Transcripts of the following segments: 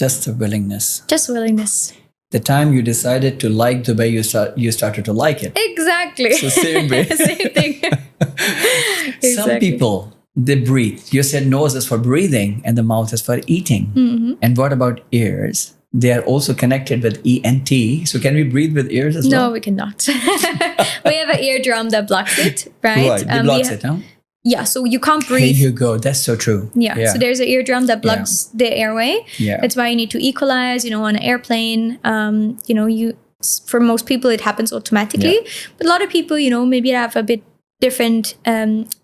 Just the willingness. Just willingness. The time you decided to like Dubai, you started to like it. Exactly. So same way. Same thing. Some people, they breathe. You said nose is for breathing and the mouth is for eating. And what about ears? They are also connected with ENT. So can we breathe with ears as well? No, we cannot. We have an eardrum that blocks it, right? Right, it blocks it, huh? Yeah, so you can't Here breathe. you go. That's so true. Yeah. So there's an eardrum that blocks the airway. Yeah. That's why you need to equalize, on an airplane. For most people, it happens automatically. Yeah. But a lot of people, maybe have a bit different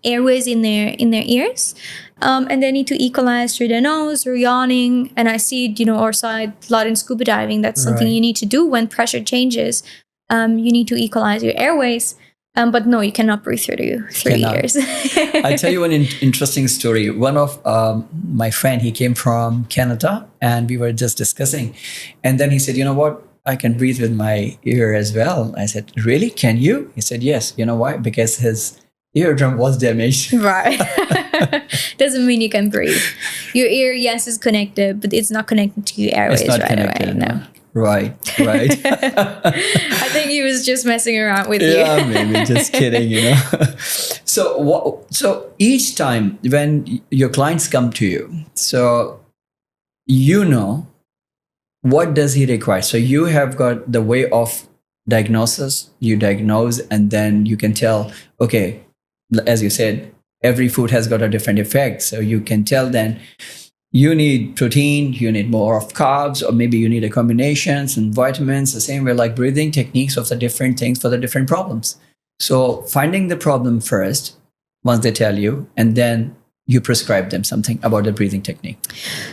airways in their ears. And they need to equalize through their nose or yawning. And I see, or saw it a lot in scuba diving. That's something you need to do when pressure changes. You need to equalize your airways. But no, you cannot breathe through your ears. I'll tell you one interesting story. One of my friend, he came from Canada and we were just discussing. And then he said, you know what? I can breathe with my ear as well. I said, really? Can you? He said, yes. You know why? Because his eardrum was damaged. Right. Doesn't mean you can breathe. Your ear, yes, is connected, but it's not connected to your airways right away. No. Right. I think he was just messing around with you. Yeah, maybe just kidding, So each time when your clients come to you, so what does he require? So you have got the way of diagnosis, you diagnose, and then you can tell, okay, as you said, every food has got a different effect. So you can tell then, you need protein, you need more of carbs, or maybe you need a combinations and vitamins, the same way like breathing techniques of the different things for the different problems. So finding the problem first, once they tell you, and then you prescribe them something about the breathing technique.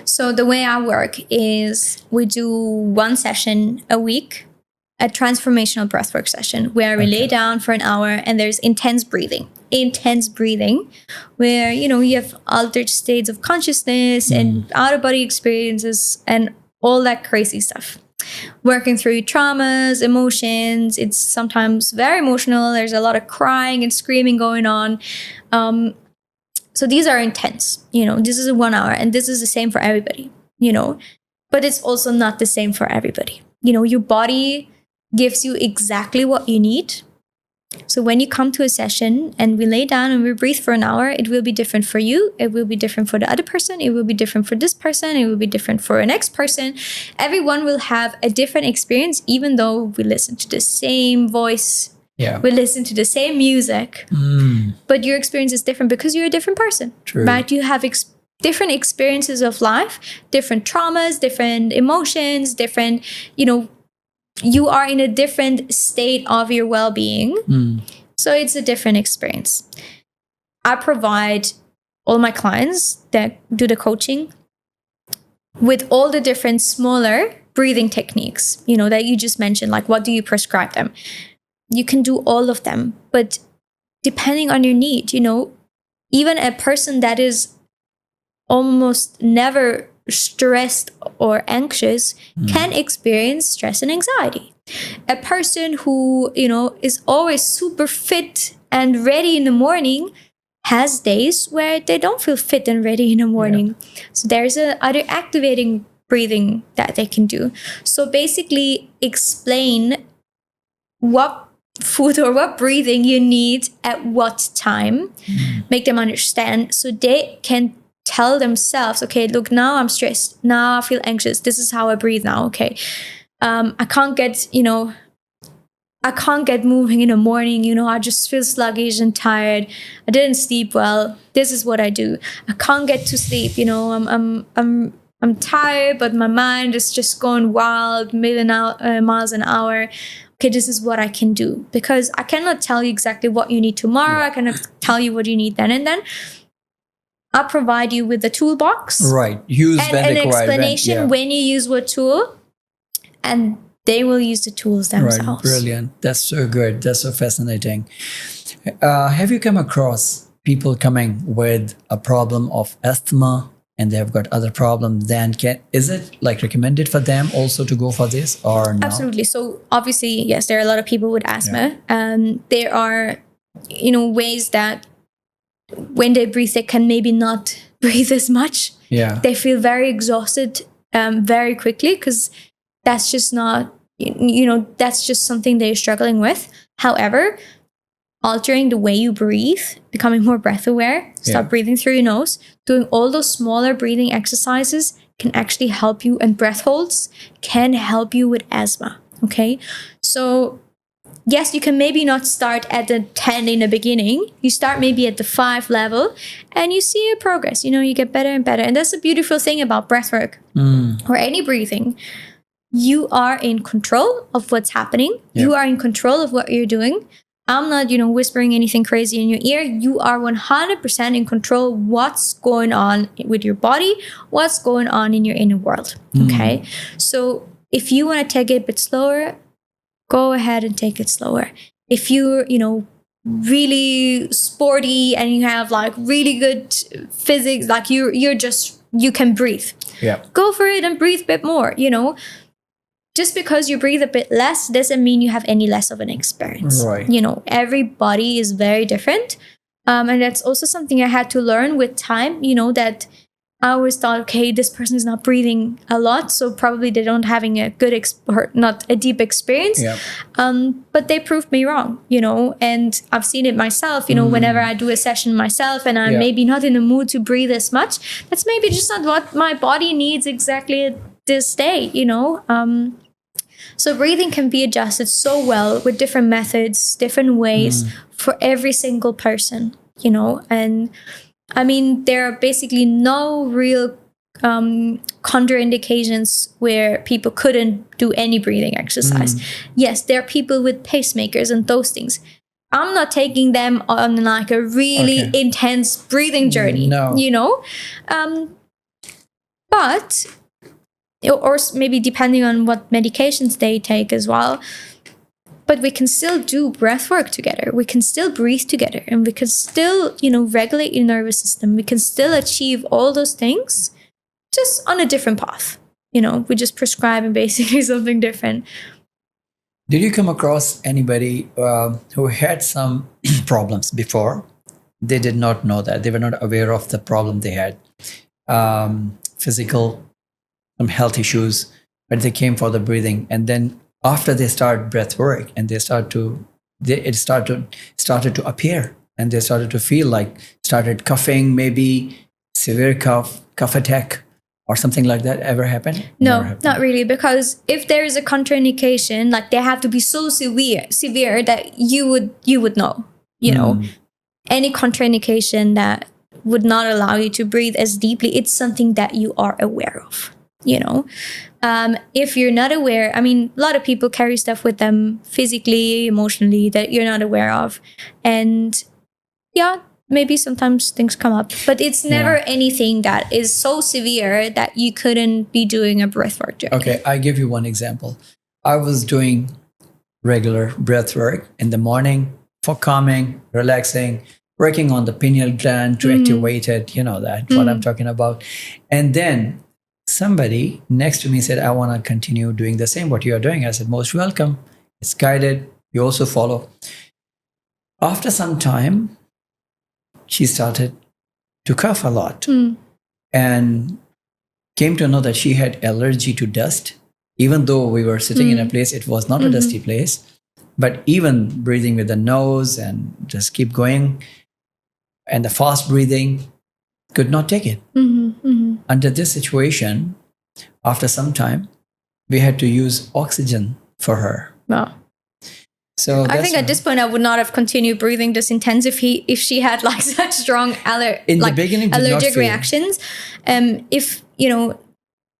So the way I work is we do one session a week, a transformational breathwork session where we lay down for an hour and there's intense breathing where, you have altered states of consciousness and out-of-body experiences and all that crazy stuff. Working through traumas, emotions. It's sometimes very emotional. There's a lot of crying and screaming going on. So these are intense. This is a 1 hour and this is the same for everybody, but it's also not the same for everybody. Your body gives you exactly what you need. So when you come to a session and we lay down and we breathe for an hour, it will be different for you. It will be different for the other person. It will be different for this person. It will be different for the next person. Everyone will have a different experience, even though we listen to the same voice. Yeah. We listen to the same music. But your experience is different because you're a different person. True. Right? You have different experiences of life, different traumas, different emotions, different, you are in a different state of your well-being. So it's a different experience. I provide all my clients that do the coaching with all the different smaller breathing techniques, that you just mentioned, like what do you prescribe them? You can do all of them, but depending on your need, even a person that is almost never stressed or anxious can experience stress and anxiety. A person who, is always super fit and ready in the morning has days where they don't feel fit and ready in the morning. Yeah. So there's other activating breathing that they can do. So basically explain what food or what breathing you need at what time, make them understand so they can tell themselves, okay, look, now I'm stressed. Now I feel anxious. This is how I breathe now. Okay. I can't get moving in the morning. I just feel sluggish and tired. I didn't sleep well. This is what I do. I can't get to sleep. I'm tired, but my mind is just going wild, miles an hour. Okay, this is what I can do, because I cannot tell you exactly what you need tomorrow. I cannot tell you what you need then and then. I'll provide you with the toolbox. Right. Use and an explanation when you use what tool, and they will use the tools themselves. Right. Brilliant. That's so good. That's so fascinating. Have you come across people coming with a problem of asthma and they have got other problems? Then is it like recommended for them also to go for this or no? Absolutely. So obviously, yes, there are a lot of people with asthma. There are, ways that when they breathe, they can maybe not breathe as much. Yeah. They feel very exhausted very quickly, because that's just not, that's just something they're struggling with. However, altering the way you breathe, becoming more breath aware, start breathing through your nose, doing all those smaller breathing exercises can actually help you, and breath holds can help you with asthma. Okay. So yes, you can maybe not start at the 10 in the beginning. You start maybe at the 5 level and you see your progress. You get better and better. And that's the beautiful thing about breathwork or any breathing. You are in control of what's happening. You are in control of what you're doing. I'm not, whispering anything crazy in your ear. You are 100% in control of what's going on with your body, what's going on in your inner world. Okay. So if you want to take it a bit slower, go ahead and take it slower. If you're, really sporty and you have like really good physics, like you can breathe. Yeah. Go for it and breathe a bit more, Just because you breathe a bit less doesn't mean you have any less of an experience. Right. Everybody is very different. And that's also something I had to learn with time, that I always thought, okay, this person is not breathing a lot, so probably they don't having a good or not a deep experience. Yeah. But they proved me wrong, and I've seen it myself, whenever I do a session myself and I'm maybe not in the mood to breathe as much, that's maybe just not what my body needs exactly at this day, So breathing can be adjusted so well with different methods, different ways for every single person, and I mean, there are basically no real contraindications where people couldn't do any breathing exercise. Yes, there are people with pacemakers and those things. I'm not taking them on like a really intense breathing journey, but or maybe depending on what medications they take as well. But we can still do breath work together. We can still breathe together, and we can still, regulate your nervous system. We can still achieve all those things just on a different path. We just prescribe basically something different. Did you come across anybody who had some problems before? They did not know that. They were not aware of the problem they had. Physical, some health issues, but they came for the breathing. And then after they start breath work and it started to appear, and they started to feel like, started coughing, maybe severe cough attack or something like that. Ever happened? No, not really, because if there is a contraindication, like they have to be so severe that you would know, any contraindication that would not allow you to breathe as deeply, it's something that you are aware of. If you're not aware, I mean, a lot of people carry stuff with them physically, emotionally, that you're not aware of. And maybe sometimes things come up, but it's never anything that is so severe that you couldn't be doing a breathwork journey. Okay, I give you one example. I was doing regular breath work in the morning for calming, relaxing, working on the pineal gland to activate it, what I'm talking about. And then somebody next to me said, I want to continue doing the same, what you are doing. I said, most welcome. It's guided. You also follow. After some time, she started to cough a lot and came to know that she had allergy to dust. Even though we were sitting in a place, it was not a dusty place, but even breathing with the nose and just keep going, and the fast breathing, could not take it. Under this situation, after some time, we had to use oxygen for her. Wow. So I think at this point I would not have continued breathing this intense if she had like such strong allergic reactions. If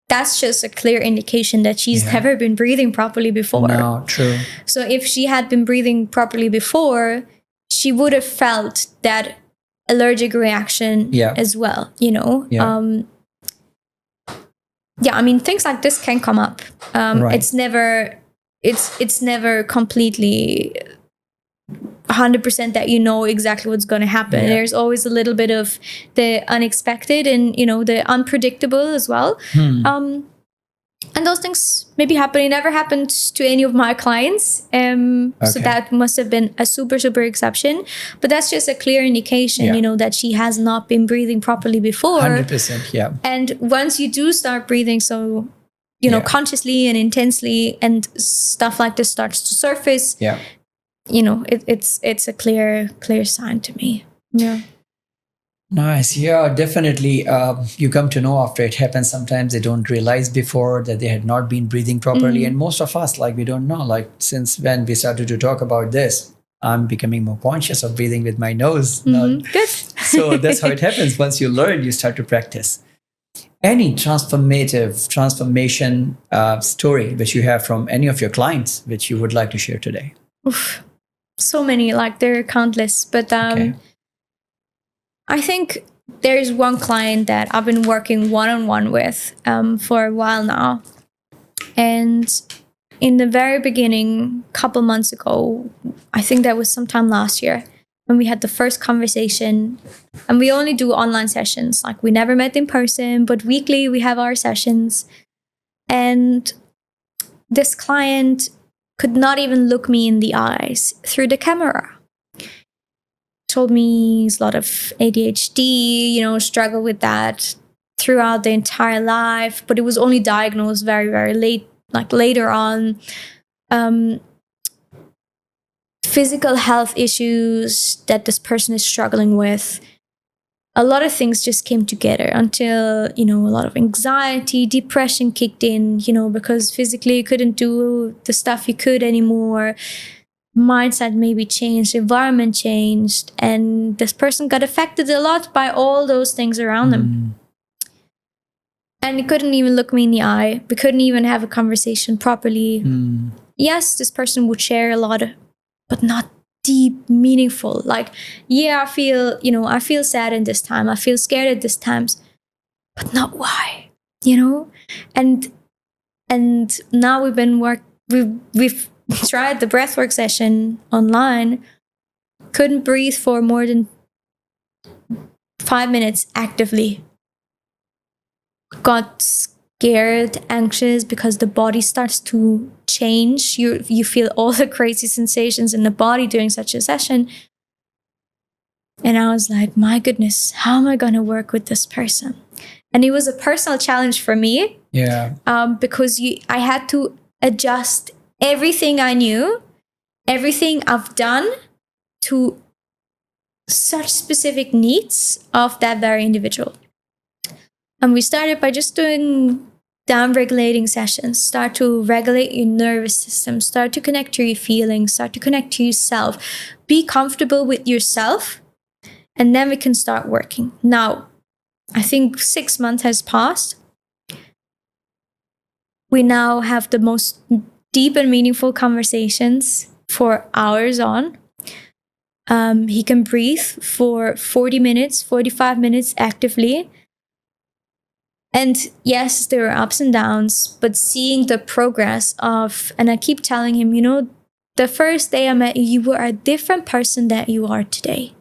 that's just a clear indication that she's never been breathing properly before. No, true. So if she had been breathing properly before, she would have felt that allergic reaction as well. I mean, things like this can come up. It's never completely 100% that exactly what's going to happen. There's always a little bit of the unexpected and the unpredictable as well. And those things maybe happen. It never happened to any of my clients. So that must have been a super, super exception. But that's just a clear indication, you know, that she has not been breathing properly before. 100%, yeah. And once you do start breathing so, you know, consciously and intensely, and stuff like this starts to surface, you know, it's a clear sign to me. Yeah. Nice. Yeah, definitely. You come to know after it happens. Sometimes they don't realize before that they had not been breathing properly. And most of us, like, we don't know. Like, since when we started to talk about this, I'm becoming more conscious of breathing with my nose. Good. So that's how it happens. Once you learn, you start to practice. Any transformation story which you have from any of your clients, which you would like to share today? Oof. So many, like, they're countless. But I think there's one client that I've been working one-on-one with for a while now. And in the very beginning, a couple months ago, I think that was sometime last year, when we had the first conversation. And we only do online sessions. Like, we never met in person, but weekly we have our sessions. And this client could not even look me in the eyes through the camera. Told me he's a lot of ADHD, you know, struggle with that throughout the entire life, but it was only diagnosed very, very late, like later on. Physical health issues that this person is struggling with. A lot of things just came together until, you know, a lot of anxiety, depression kicked in, you know, because physically he couldn't do the stuff he could anymore. Mindset maybe changed, environment changed, and this person got affected a lot by all those things around them. And he couldn't even look me in the eye. We couldn't even have a conversation properly. Yes, this person would share a lot, but not deep, meaningful. Like, yeah, I feel sad in this time. I feel scared at this times, but not why, you know? And now we've tried the breathwork session online, couldn't breathe for more than 5 minutes actively. Got scared, anxious, because the body starts to change. You feel all the crazy sensations in the body during such a session. And I was like, my goodness, how am I going to work with this person? And it was a personal challenge for me. Yeah. Because I had to adjust everything I knew, everything I've done, to such specific needs of that very individual. And we started by just doing down-regulating sessions. Start to regulate your nervous system. Start to connect to your feelings. Start to connect to yourself. Be comfortable with yourself. And then we can start working. Now, I think 6 months has passed. We now have the most deep and meaningful conversations for hours on. He can breathe for 40 minutes, 45 minutes actively. And yes, there are ups and downs, but seeing the progress of, and I keep telling him, you know, the first day I met you, you were a different person that you are today.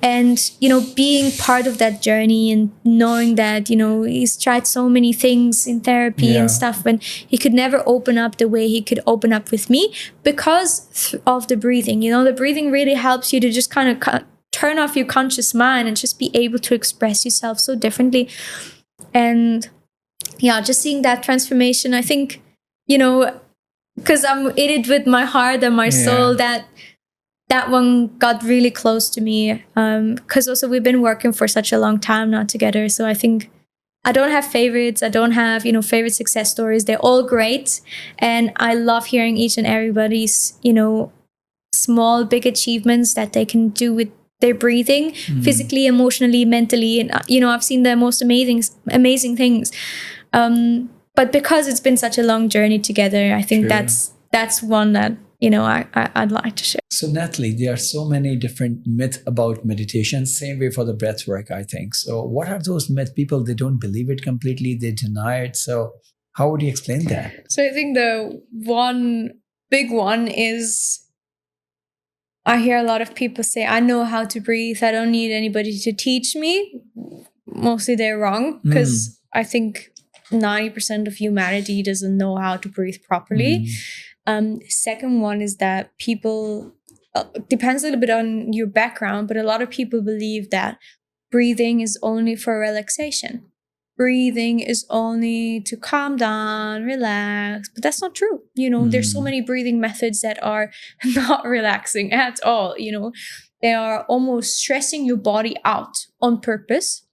And, you know, being part of that journey and knowing that, you know, he's tried so many things in therapy and stuff, and he could never open up the way he could open up with me because of the breathing. You know, the breathing really helps you to just kind of turn off your conscious mind and just be able to express yourself so differently. And yeah, just seeing that transformation, I think, you know, because I'm in it with my heart and my soul, that one got really close to me. Because also we've been working for such a long time now together. So I think I don't have favorites. I don't have, you know, favorite success stories. They're all great. And I love hearing each and everybody's, you know, small, big achievements that they can do with their breathing, physically, emotionally, mentally. And, you know, I've seen the most amazing things. But because it's been such a long journey together, I think that's one that, you know, I'd like to share. So Natalie, there are so many different myths about meditation. Same way for the breath work, I think. So what are those myths? People, they don't believe it completely. They deny it. So how would you explain that? So I think the one big one is, I hear a lot of people say, I know how to breathe. I don't need anybody to teach me. Mostly they're wrong, because I think 90% of humanity doesn't know how to breathe properly. Second one is that people, depends a little bit on your background, but a lot of people believe that breathing is only for relaxation. Breathing is only to calm down, relax, but that's not true. There's so many breathing methods that are not relaxing at all. They are almost stressing your body out on purpose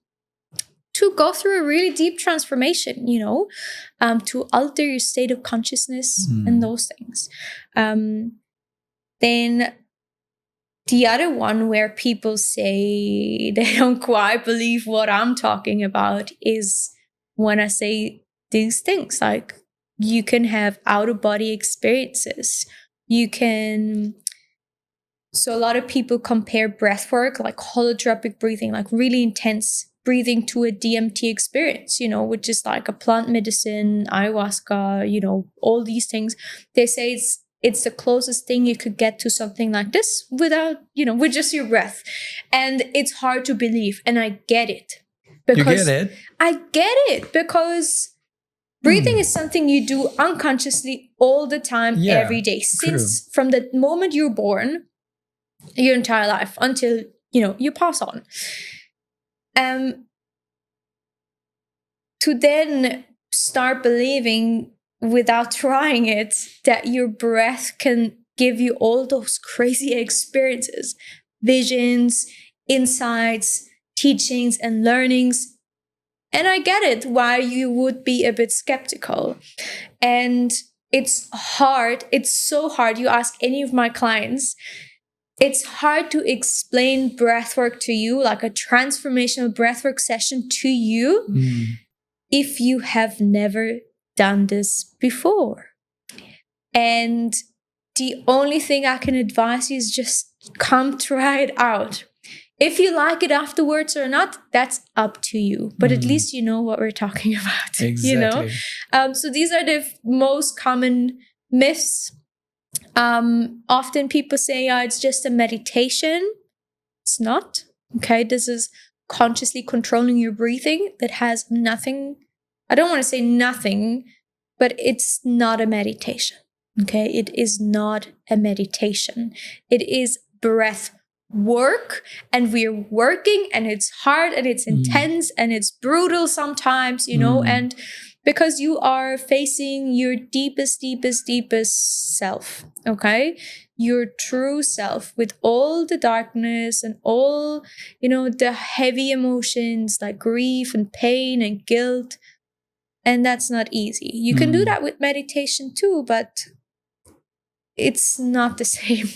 to go through a really deep transformation, to alter your state of consciousness and those things. Then the other one where people say they don't quite believe what I'm talking about is when I say these things, like you can have out-of-body experiences. So a lot of people compare breath work, like holotropic breathing, like really intense breathing, to a DMT experience, which is like a plant medicine, ayahuasca, all these things. They say it's the closest thing you could get to something like this without, with just your breath. And it's hard to believe. And I get it. You get it? I get it because breathing is something you do unconsciously all the time, every day. Since from the moment you're born, your entire life until, you pass on. To then start believing without trying it that your breath can give you all those crazy experiences, visions, insights, teachings, and learnings. And I get it why you would be a bit skeptical. And it's hard. It's so hard. You ask any of my clients, it's hard to explain breathwork to you, like a transformational breathwork session to you, if you have never done this before. And the only thing I can advise you is just come try it out. If you like it afterwards or not, that's up to you. But at least you know what we're talking about. Exactly. So these are the most common myths. Often people say, it's just a meditation. It's not. Okay, this is consciously controlling your breathing that has nothing. I don't want to say nothing, but it's not a meditation. Okay, it is not a meditation. It is breath work, and we're working, and it's hard, and it's intense, and it's brutal sometimes, and because you are facing your deepest self, okay? Your true self with all the darkness and all, the heavy emotions like grief and pain and guilt. And that's not easy. You can do that with meditation too, but it's not the same.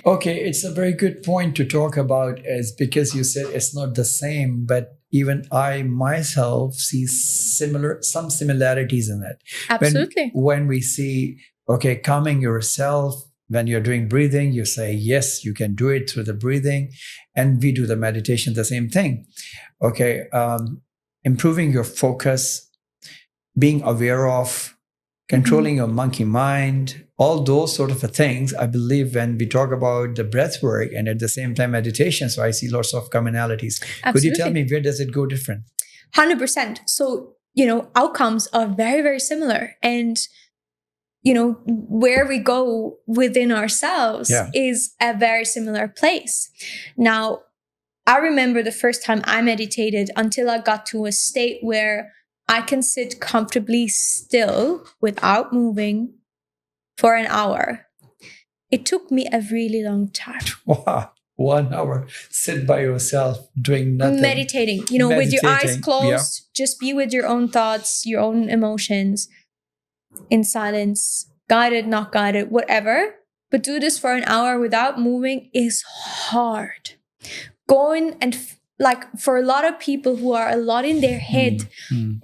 Okay, it's a very good point to talk about, is because you said it's not the same, but even I myself see some similarities in it. Absolutely. When we see, okay, calming yourself, when you're doing breathing, you say, yes, you can do it through the breathing. And we do the meditation, the same thing. Okay, improving your focus, being aware of, controlling your monkey mind, all those sort of things, I believe, when we talk about the breath work and at the same time meditation, so I see lots of commonalities. Absolutely. Could you tell me, where does it go different? 100%. So, outcomes are very, very similar. And, where we go within ourselves is a very similar place. Now, I remember the first time I meditated until I got to a state where I can sit comfortably still without moving for an hour. It took me a really long time. Wow. 1 hour, sit by yourself, doing nothing. Meditating, with your eyes closed, just be with your own thoughts, your own emotions, in silence, guided, not guided, whatever. But do this for an hour without moving is hard. Going and for a lot of people who are a lot in their head,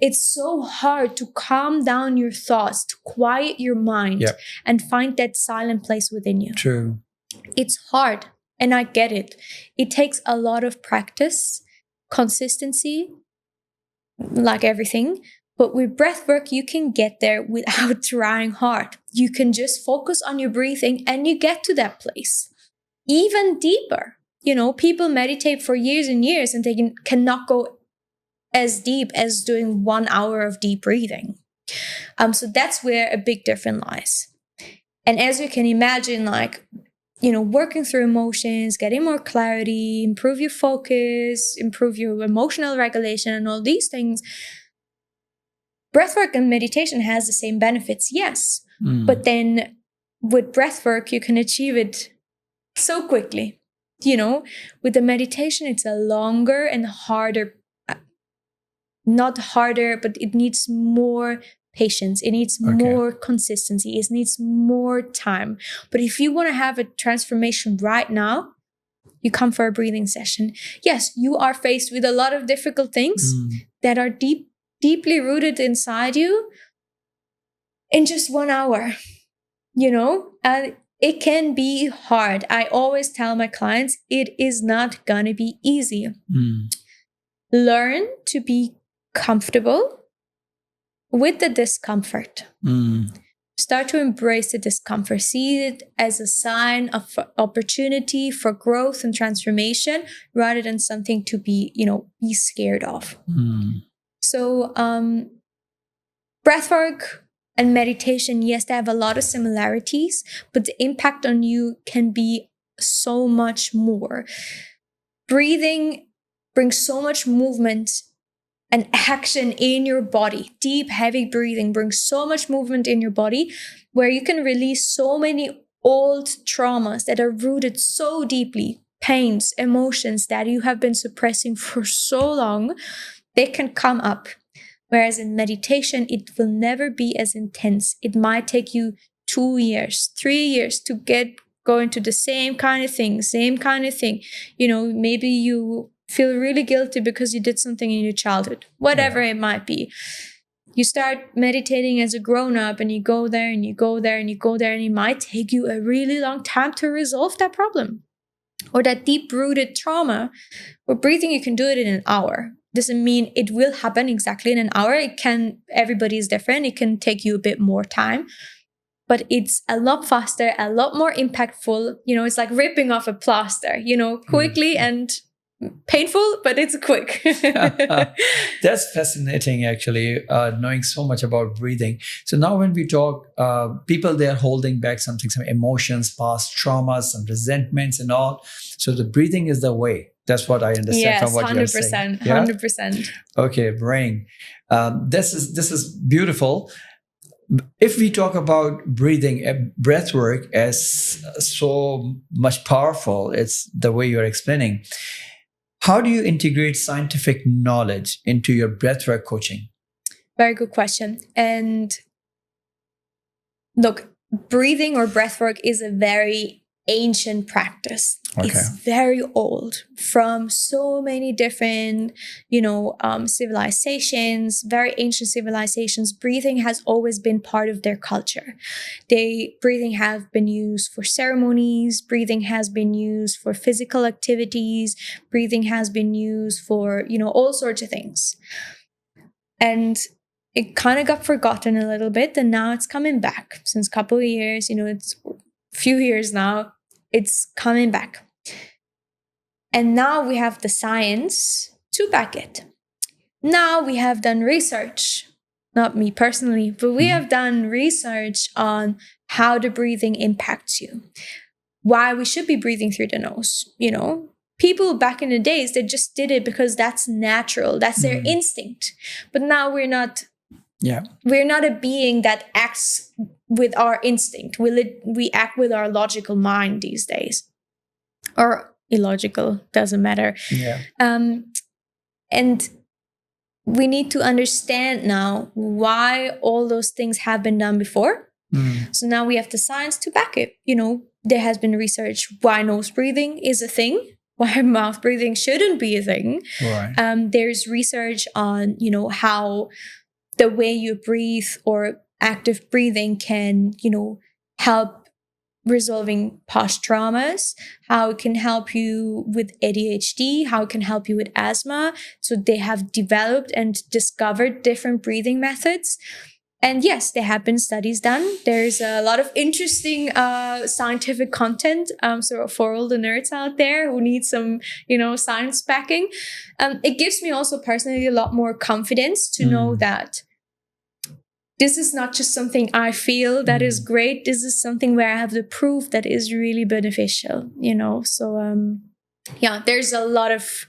it's so hard to calm down your thoughts, to quiet your mind and find that silent place within you. True. It's hard, and I get it. It takes a lot of practice, consistency, like everything. But with breath work, you can get there without trying hard. You can just focus on your breathing and you get to that place. Even deeper. People meditate for years and years and they cannot go as deep as doing 1 hour of deep breathing. So that's where a big difference lies. And as you can imagine, like, working through emotions, getting more clarity, improve your focus, improve your emotional regulation, and all these things. Breathwork and meditation has the same benefits, yes. But then with breathwork, you can achieve it so quickly. With the meditation, it's a longer and harder, not harder, but it needs more patience. It needs more consistency. It needs more time. But if you want to have a transformation right now, you come for a breathing session. Yes, you are faced with a lot of difficult things that are deeply rooted inside you in just 1 hour, and it can be hard. I always tell my clients, it is not gonna be easy. Learn to be comfortable with the discomfort. Start to embrace the discomfort. See it as a sign of opportunity for growth and transformation rather than something to be scared of. So breathwork and meditation, yes, they have a lot of similarities, but the impact on you can be so much more. Breathing brings so much movement and action in your body. Deep, heavy breathing brings so much movement in your body where you can release so many old traumas that are rooted so deeply, pains, emotions that you have been suppressing for so long, they can come up. Whereas in meditation, it will never be as intense. It might take you 2 years, 3 years to go into the same kind of thing. Maybe you feel really guilty because you did something in your childhood, whatever it might be. You start meditating as a grown-up and you go there and you go there and you go there, and it might take you a really long time to resolve that problem or that deep-rooted trauma. With breathing, you can do it in an hour. Doesn't mean it will happen exactly in an hour. Everybody is different. It can take you a bit more time, but it's a lot faster, a lot more impactful. It's like ripping off a plaster, quickly and painful, but it's quick. That's fascinating, actually, knowing so much about breathing. So now when we talk, people, they're holding back some emotions, past traumas, some resentments and all. So the breathing is the way. That's what I understand from what you're saying. 100%. Okay, brain. This is beautiful. If we talk about breathing, breath work as so much powerful, it's the way you're explaining. How do you integrate scientific knowledge into your breathwork coaching? Very good question. And look, breathing or breathwork is a very ancient practice. It's very old, from so many different, civilizations, very ancient civilizations. Breathing has always been part of their culture. Breathing have been used for ceremonies. Breathing has been used for physical activities. Breathing has been used for, all sorts of things. And it kind of got forgotten a little bit, and now it's coming back since a couple of years. It's a few years now. It's coming back. And now we have the science to back it. Now we have done research, not me personally, but we have done research on how the breathing impacts you. Why we should be breathing through the nose. People back in the days, they just did it because that's natural. That's their instinct. But now we're not. Yeah. We're not a being that acts with our instinct. We act with our logical mind these days. Or illogical, doesn't matter. Yeah. And we need to understand now why all those things have been done before. So now we have the science to back it. There has been research why nose breathing is a thing, why mouth breathing shouldn't be a thing. Right. There's research on, how the way you breathe or active breathing can, help resolving past traumas, how it can help you with ADHD, how it can help you with asthma. So they have developed and discovered different breathing methods. And yes, there have been studies done. There's a lot of interesting scientific content. So for all the nerds out there who need some, science backing, it gives me also personally a lot more confidence to know that this is not just something I feel that is great. This is something where I have the proof that is really beneficial, So, there's a lot of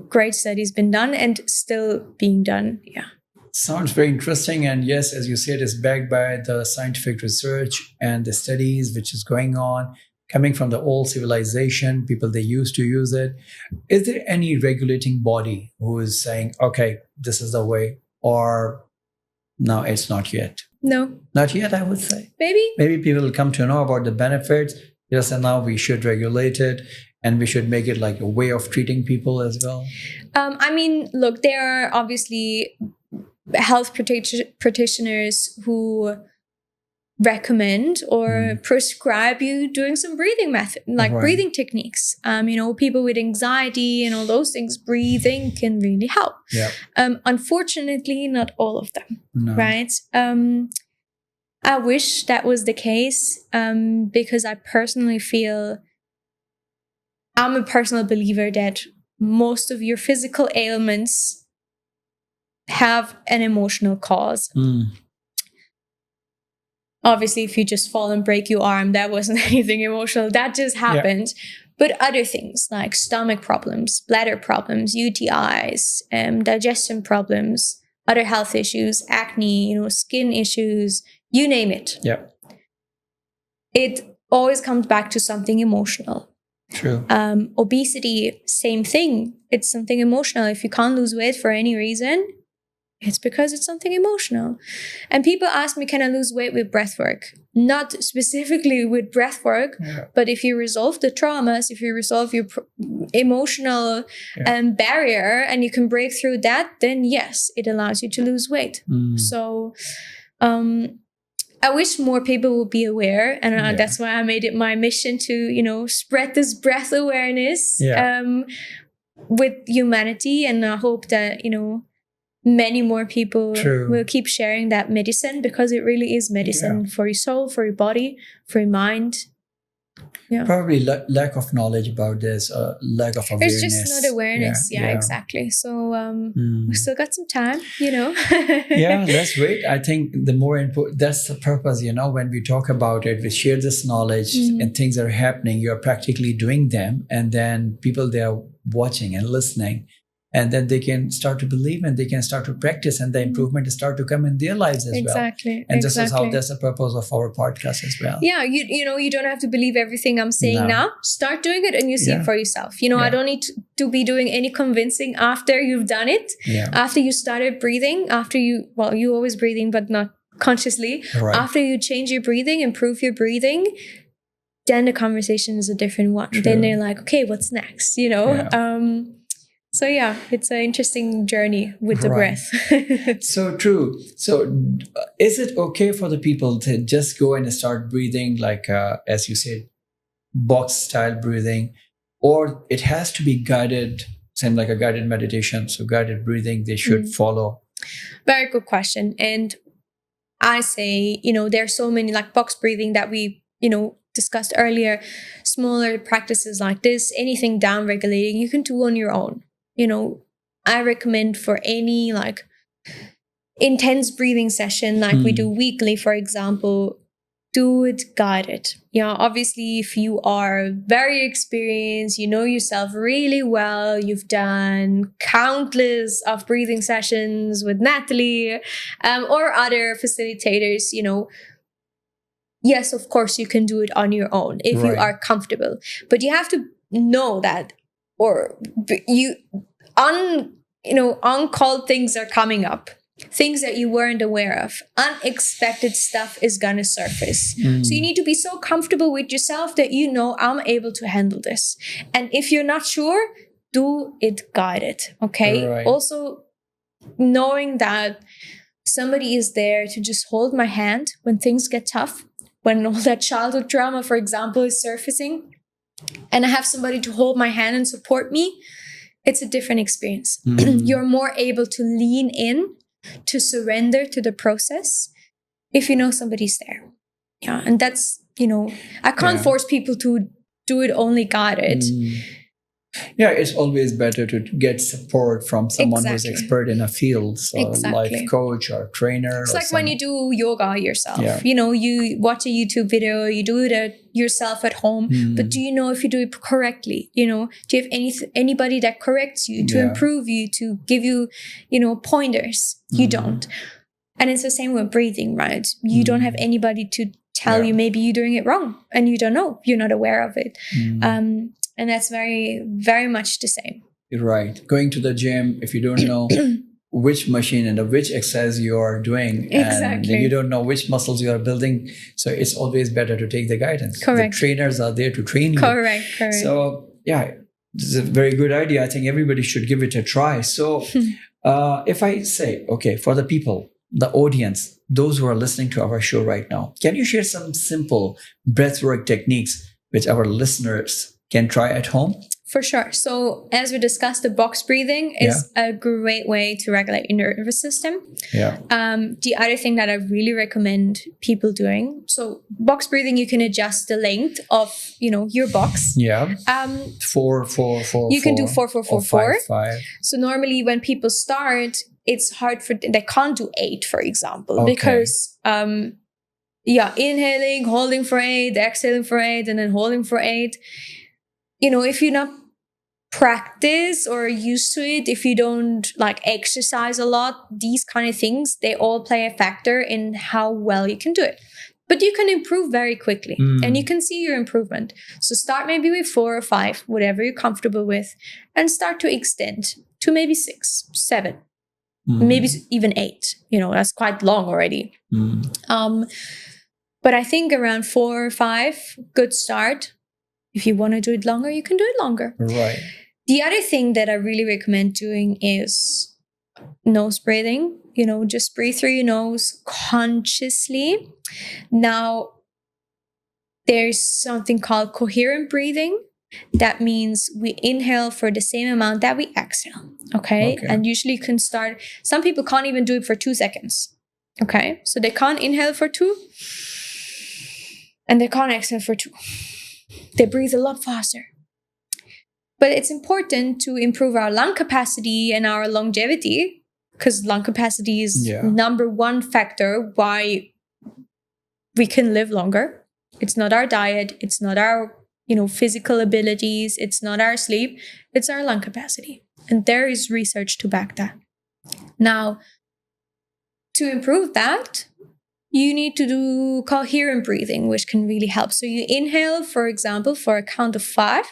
great studies been done and still being done. Yeah. Sounds very interesting. And yes, as you said, it's backed by the scientific research and the studies which is going on, coming from the old civilization, people, they used to use it. Is there any regulating body who is saying, okay, this is the way, or no, it's not yet? No. Not yet, I would say. Maybe people will come to know about the benefits. Yes, and now we should regulate it. And we should make it like a way of treating people as well. Look, there are obviously health practitioners who recommend or prescribe you doing some breathing method, like breathing techniques. People with anxiety and all those things, breathing can really help. Yeah. Unfortunately, not all of them. No. Right. I wish that was the case, because I personally feel I'm a personal believer that most of your physical ailments have an emotional cause. Obviously, if you just fall and break your arm, that wasn't anything emotional. That just happened. Yeah. But other things like stomach problems, bladder problems, UTIs, digestion problems, other health issues, acne, skin issues, you name it. Yeah. It always comes back to something emotional. True. Obesity, same thing. It's something emotional. If you can't lose weight for any reason, it's because it's something emotional. And people ask me, can I lose weight with breath work? Not specifically with breath work, but if you resolve the traumas, if you resolve your emotional barrier and you can break through that, then yes, it allows you to lose weight. So I wish more people would be aware, and that's why I made it my mission to, spread this breath awareness with humanity. And I hope that, many more people will keep sharing that medicine, because it really is medicine for your soul, for your body, for your mind. Yeah. Probably lack of knowledge about this, lack of awareness. There's just not awareness. Yeah, exactly. So we still got some time, Yeah, that's great. I think the more important, that's the purpose, when we talk about it, we share this knowledge and things are happening, you're practically doing them. And then people, they are watching and listening. And then they can start to believe and they can start to practice, and the improvement start to come in their lives as well. Exactly. And this is how, that's the purpose of our podcast as well. Yeah, you don't have to believe everything I'm saying now. Start doing it and you see it for yourself. I don't need to be doing any convincing after you've done it. Yeah. After you started breathing, you always breathing, but not consciously. Right. After you change your breathing, improve your breathing, then the conversation is a different one. True. Then they're like, okay, what's next? So it's an interesting journey with the breath. So true. So is it okay for the people to just go and start breathing like, as you said, box style breathing, or it has to be guided, same like a guided meditation? So guided breathing, they should follow. Very good question. And I say, there's so many like box breathing that we, discussed earlier, smaller practices like this, anything down regulating, you can do on your own. I recommend for any like intense breathing session, like we do weekly, for example, do it guided. Obviously, if you are very experienced, you know yourself really well, you've done countless of breathing sessions with Natalie or other facilitators, yes, of course, you can do it on your own if you are comfortable. But you have to know that, or uncalled things are coming up, things that you weren't aware of, unexpected stuff is gonna surface. So you need to be so comfortable with yourself that I'm able to handle this. And if you're not sure, do it guided. Okay. Also, knowing that somebody is there to just hold my hand when things get tough, when all that childhood trauma, for example, is surfacing, and I have somebody to hold my hand and support me, it's a different experience. You're more able to lean in to surrender to the process if you know somebody's there. Yeah. And that's, I can't force people to do it only guided. Yeah, it's always better to get support from someone who's expert in a field, so life coach or trainer. It's like when you do yoga yourself. You watch a YouTube video, you do it yourself at home, but do you know if you do it correctly? Do you have anybody that corrects you, to improve you, to give you, pointers? You don't. And it's the same with breathing, right? You don't have anybody to tell you maybe you're doing it wrong and you don't know, you're not aware of it. And that's very, very much the same. Right. Going to the gym, if you don't know which machine and which exercise you are doing, and you don't know which muscles you are building, so it's always better to take the guidance. Correct. The trainers are there to train you. Correct. So, yeah, this is a very good idea. I think everybody should give it a try. So, if I say, okay, for the people, the audience, those who are listening to our show right now, can you share some simple breathwork techniques which our listeners can try at home? For sure. So as we discussed, the box breathing is a great way to regulate your nervous system. Yeah. The other thing that I really recommend people doing, so box breathing, you can adjust the length of, your box. Yeah. 4, 4, 4. You can do 4, 4, 4, 4. 5. So normally when people start, it's hard they can't do 8, for example, because inhaling, holding for 8, exhaling for 8, and then holding for 8. If you not practice or used to it, if you don't exercise a lot, these kind of things, they all play a factor in how well you can do it. But you can improve very quickly and you can see your improvement. So start maybe with 4 or 5, whatever you're comfortable with, and start to extend to maybe 6, 7, maybe even 8. That's quite long already. But I think around 4 or 5, good start. If you want to do it longer, you can do it longer. Right. The other thing that I really recommend doing is nose breathing. Just breathe through your nose consciously. Now, there's something called coherent breathing. That means we inhale for the same amount that we exhale. Okay. And usually you can start, some people can't even do it for 2 seconds. Okay. So they can't inhale for 2 and they can't exhale for 2. They breathe a lot faster. But it's important to improve our lung capacity and our longevity, because lung capacity is number one factor why we can live longer. It's not our diet. It's not our, physical abilities. It's not our sleep. It's our lung capacity. And there is research to back that. Now, to improve that, you need to do coherent breathing, which can really help. So you inhale, for example, for a count of 5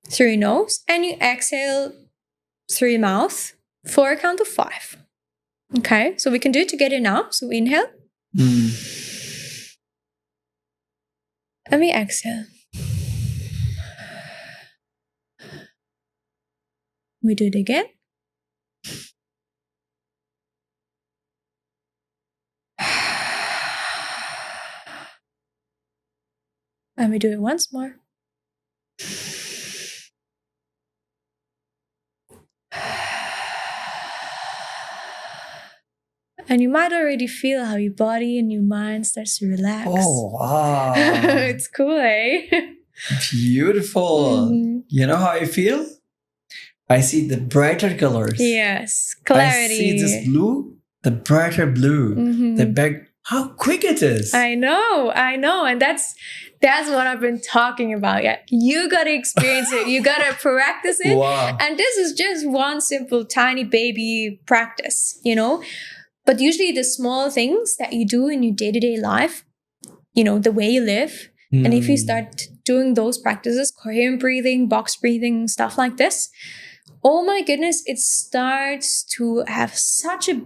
through your nose, and you exhale through your mouth for a count of 5. Okay, so we can do it together now. So we inhale. And we exhale. We do it again. And we do it once more. And you might already feel how your body and your mind starts to relax. Oh, wow. It's cool, eh? Beautiful. You know how I feel? I see the brighter colors. Yes, clarity. I see this blue, the brighter blue. The back. How quick it is. I know. And that's what I've been talking about. Yeah, you got to experience it. You got to practice it. Wow. And this is just one simple, tiny baby practice, But usually the small things that you do in your day-to-day life, the way you live. And if you start doing those practices, coherent breathing, box breathing, stuff like this, oh my goodness, it starts to have such a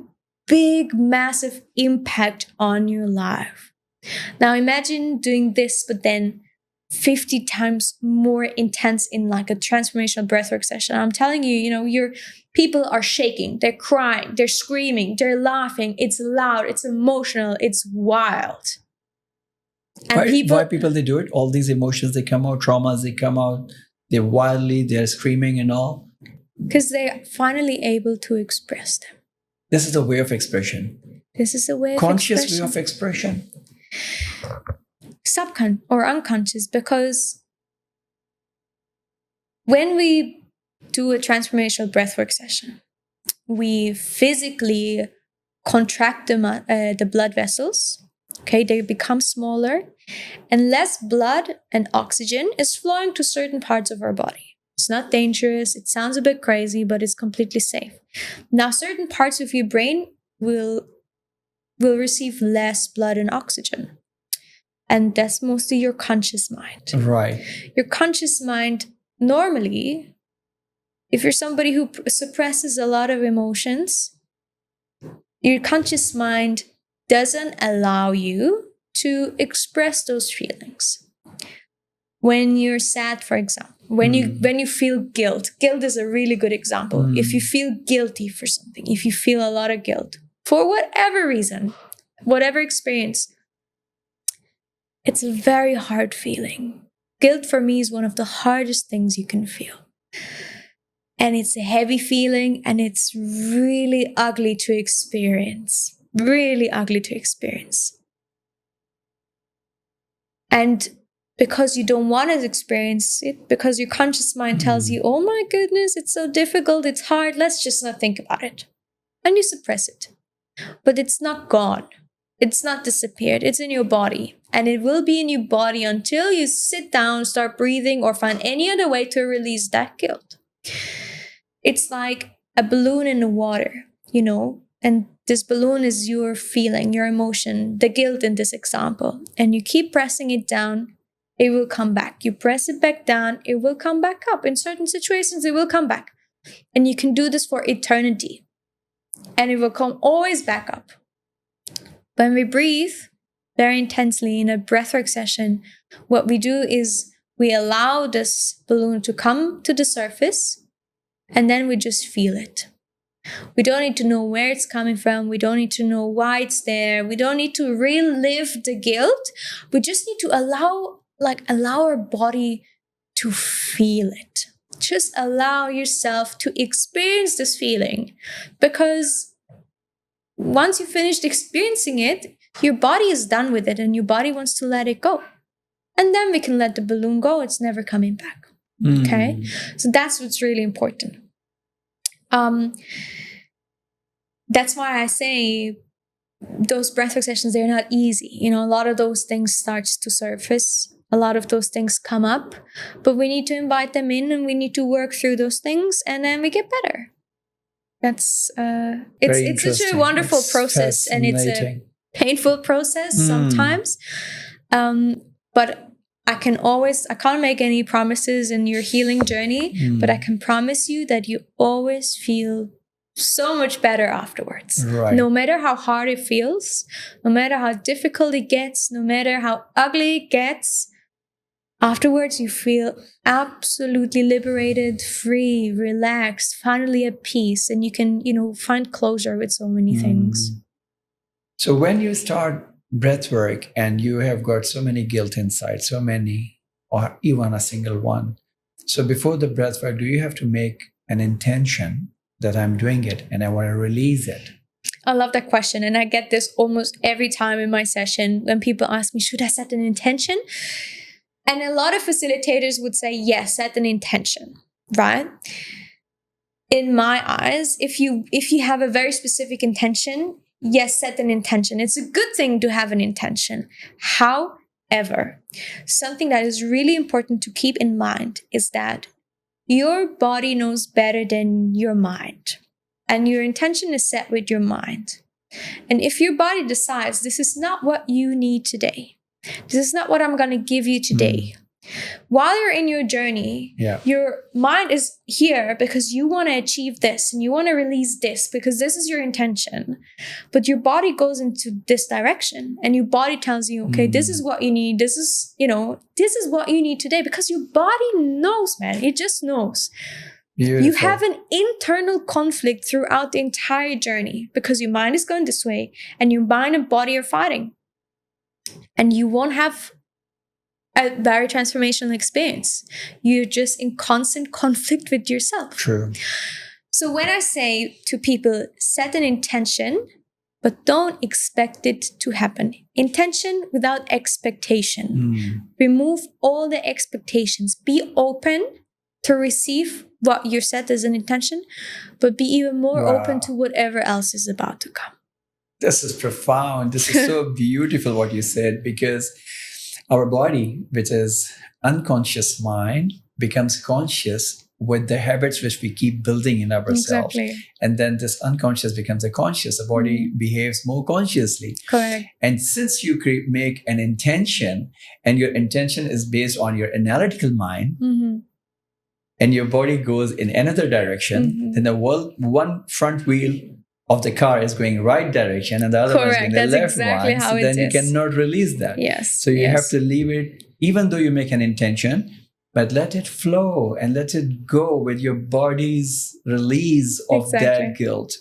big, massive impact on your life. Now imagine doing this, but then 50 times more intense in a transformational breathwork session. I'm telling you, your people are shaking, they're crying, they're screaming, they're laughing. It's loud, it's emotional, it's wild. And why people they do it? All these emotions, they come out, traumas, they come out, they're wildly, they're screaming and all. Because they're finally able to express them. This is a way of expression. This is a way of Conscious expression. way of expression. Subconscious or unconscious, because when we do a transformational breathwork session, we physically contract the blood vessels. Okay, they become smaller, and less blood and oxygen is flowing to certain parts of our body. It's not dangerous. It sounds a bit crazy, but it's completely safe. Now, certain parts of your brain will receive less blood and oxygen. And that's mostly your conscious mind. Right. Your conscious mind, normally, if you're somebody who suppresses a lot of emotions, your conscious mind doesn't allow you to express those feelings. When you're sad, for example, when you feel guilt is a really good example. If you feel guilty for something, if you feel a lot of guilt, for whatever reason, whatever experience, it's a very hard feeling. Guilt for me is one of the hardest things you can feel. And it's a heavy feeling, and it's really ugly to experience. Really ugly to experience. And because you don't want to experience it, because your conscious mind tells you, oh my goodness, it's so difficult, it's hard, let's just not think about it. And you suppress it. But it's not gone. It's not disappeared. It's in your body. And it will be in your body until you sit down, start breathing, or find any other way to release that guilt. It's like a balloon in the water, and this balloon is your feeling, your emotion, the guilt in this example. And you keep pressing it down, it will come back. You press it back down, it will come back up. In certain situations, it will come back. And you can do this for eternity. And it will come always back up. When we breathe very intensely in a breathwork session, what we do is we allow this balloon to come to the surface, and then we just feel it. We don't need to know where it's coming from. We don't need to know why it's there. We don't need to relive the guilt. We just need to allow our body to feel it. Just allow yourself to experience this feeling, because once you finished experiencing it, your body is done with it and your body wants to let it go. And then we can let the balloon go. It's never coming back. Okay? So that's what's really important. That's why I say those breathwork sessions, they're not easy. A lot of those things starts to surface. A lot of those things come up, but we need to invite them in, and we need to work through those things, and then we get better. That's it's such a wonderful process, and it's a painful process sometimes. But I can't make any promises in your healing journey, but I can promise you that you always feel so much better afterwards. Right. No matter how hard it feels, no matter how difficult it gets, no matter how ugly it gets, afterwards you feel absolutely liberated, free, relaxed, finally at peace, and you can, find closure with so many things. So when you start breath work and you have got so many guilt inside, so many, or even a single one, so before the breath work, do you have to make an intention that I'm doing it and I want to release it? I love that question. And I get this almost every time in my session when people ask me, should I set an intention? And a lot of facilitators would say, yes, set an intention, right? In my eyes, if you have a very specific intention, yes, set an intention. It's a good thing to have an intention. However, something that is really important to keep in mind is that your body knows better than your mind. And your intention is set with your mind. And if your body decides this is not what you need today, this is not what I'm going to give you today, while you're in your journey, your mind is here because you want to achieve this and you want to release this because this is your intention. But your body goes into this direction and your body tells you, okay, this is what you need. This is what you need today, because your body knows, man. It just knows. Beautiful. You have an internal conflict throughout the entire journey because your mind is going this way and your mind and body are fighting. And you won't have a very transformational experience. You're just in constant conflict with yourself. True. So when I say to people, set an intention, but don't expect it to happen. Intention without expectation. Remove all the expectations. Be open to receive what you set as an intention, but be even more open to whatever else is about to come. This is profound. This is so beautiful what you said, because our body, which is unconscious mind, becomes conscious with the habits which we keep building in ourselves. Exactly. And then this unconscious becomes a conscious. The body behaves more consciously. Correct. And since you make an intention, and your intention is based on your analytical mind, and your body goes in another direction, then the one front wheel of the car is going right direction and the other one is going the left exactly one. How So it then you is. cannot release that. Yes. So you have to leave it, even though you make an intention, but let it flow and let it go with your body's release of that guilt.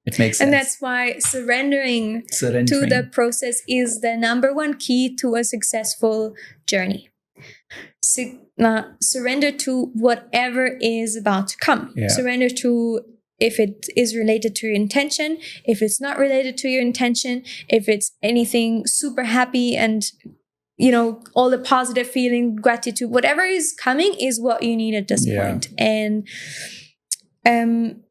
It makes sense. And that's why surrendering to the process is the number one key to a successful journey. Surrender to whatever is about to come. Yeah. Surrender to if it is related to your intention, if it's not related to your intention, if it's anything super happy and, you know, all the positive feeling, gratitude, whatever is coming is what you need at this point. And when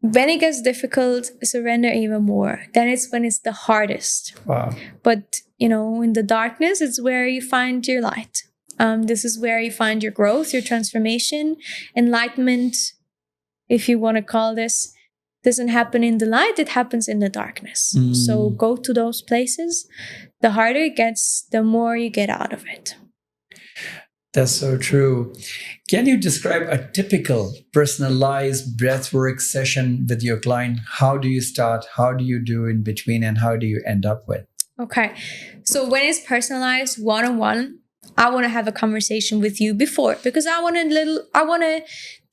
it gets difficult, surrender even more. Then it's when it's the hardest. Wow. But, you know, in the darkness, it's where you find your light. This is where you find your growth, your transformation, enlightenment, if you want to call this. Doesn't happen in the light, it happens in the darkness. So go to those places. The harder it gets, the more you get out of it. That's so true. Can you describe a typical personalized breathwork session with your client? How do you start? How do you do in between? And how do you end up with? Okay. So when it's personalized one-on-one, I want to have a conversation with you before, because I want to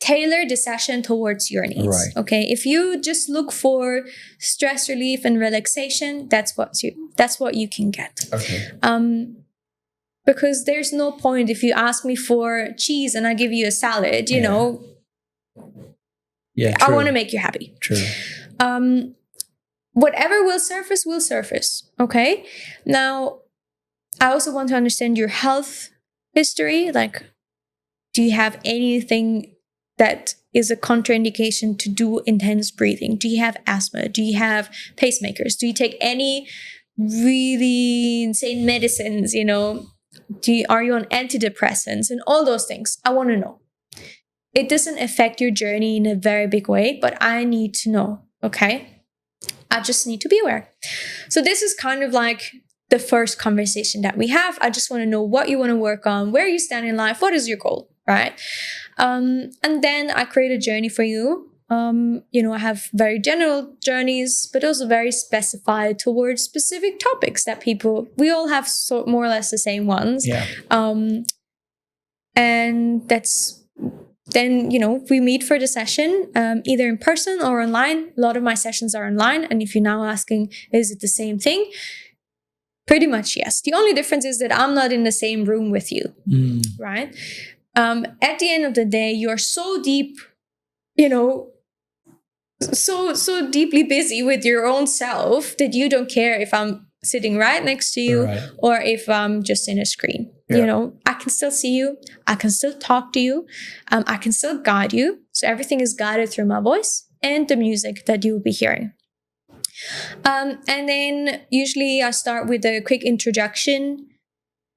tailor the session towards your needs. Right. Okay. If you just look for stress relief and relaxation, that's what you can get. Okay. Because there's no point if you ask me for cheese and I give you a salad, you know. Yeah. True. I want to make you happy. True. Whatever will surface. Okay. Now, I also want to understand your health history. Like, do you have anything that is a contraindication to do intense breathing? Do you have asthma? Do you have pacemakers? Do you take any really insane medicines? You know, are you on antidepressants and all those things? I want to know. It doesn't affect your journey in a very big way, but I need to know. Okay. I just need to be aware. So this is kind of like the first conversation that we have. I just want to know what you want to work on, where you stand in life, what is your goal, right? And then I create a journey for you. You know, I have very general journeys, but also very specified towards specific topics that we all have more or less the same ones. Yeah. And then, you know, we meet for the session, either in person or online. A lot of my sessions are online. And if you're now asking, is it the same thing? Pretty much, yes. The only difference is that I'm not in the same room with you, right? At the end of the day, you're so deep, you know, so deeply busy with your own self that you don't care if I'm sitting right next to you or if I'm just in a screen. Yeah. You know, I can still see you. I can still talk to you. I can still guide you. So everything is guided through my voice and the music that you will be hearing. And then usually I start with a quick introduction,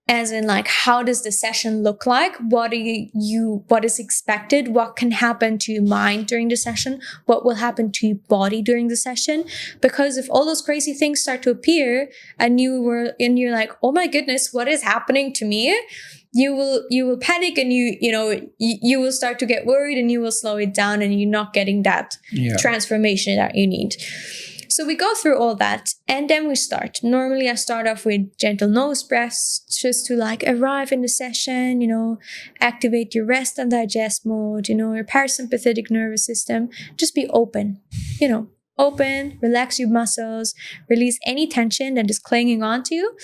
as in like, how does the session look like? What is expected? What can happen to your mind during the session? What will happen to your body during the session? Because if all those crazy things start to appear and you're like, oh my goodness, what is happening to me? You will panic and you will start to get worried and you will slow it down and you're not getting that transformation that you need. So we go through all that and then we start. Normally I start off with gentle nose breaths just to like arrive in the session, you know, activate your rest and digest mode, you know, your parasympathetic nervous system. Just be open, you know, open, relax your muscles, release any tension that is clinging onto you.